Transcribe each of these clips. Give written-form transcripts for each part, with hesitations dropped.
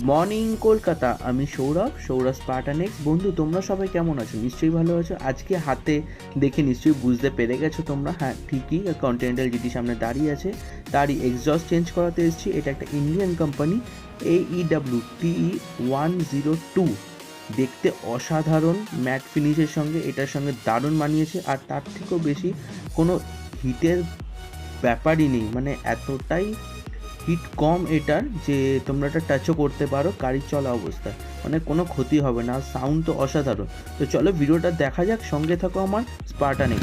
Morning Kolkata. আমি সৌরভ স্পার্টানেক্স। বন্ধু, তোমরা সবাই কেমন আছো? নিশ্চয়ই ভালো আছো। আজকে হাতে দেখে নিশ্চয়ই বুঝতে পেরে গেছো তোমরা। হ্যাঁ, ঠিকই, কন্টিনেন্টাল জিটি সামনে দাঁড়িয়ে আছে, তারই এক্সজস্ট চেঞ্জ করাতে এসেছি। এটা একটা ইন্ডিয়ান কোম্পানি, AEW TE102। দেখতে অসাধারণ ম্যাট ফিনিশের সঙ্গে এটার সঙ্গে দারুণ মানিয়েছে। আর তার থেকেও বেশি কোনো হিটের ব্যাপারই নেই, মানে এতটাই হিট কম এটার যে তোমরা এটা টাচও করতে পারো গাড়ি চলা অবস্থায়, মানে কোনো ক্ষতি হবে না। সাউন্ড তো অসাধারণ। তো চলো ভিডিওটা দেখা যাক, সঙ্গে থাকো আমার স্পার্টানে।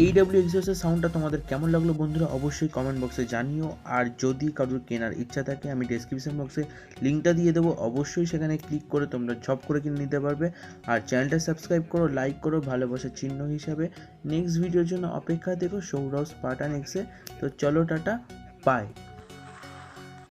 AEW এক্সজস্টের সাউন্ডটা তোমাদের কেমন লাগলো বন্ধুরা? অবশ্যই কমেন্ট বক্সে জানিও। আর যদি কারোর কেনার ইচ্ছা থাকে, আমি ডেসক্রিপশন বক্সে লিঙ্কটা দিয়ে দেবো, অবশ্যই সেখানে ক্লিক করে তোমরা ঝপ করে কিনে নিতে পারবে। আর চ্যানেলটা সাবস্ক্রাইব করো, লাইক করো, ভালোবাসার চিহ্ন হিসাবে। নেক্সট ভিডিওর জন্য অপেক্ষা দেখো সৌরভ স্পার্টানেক্সে। তো চলো, টাটা, বাই।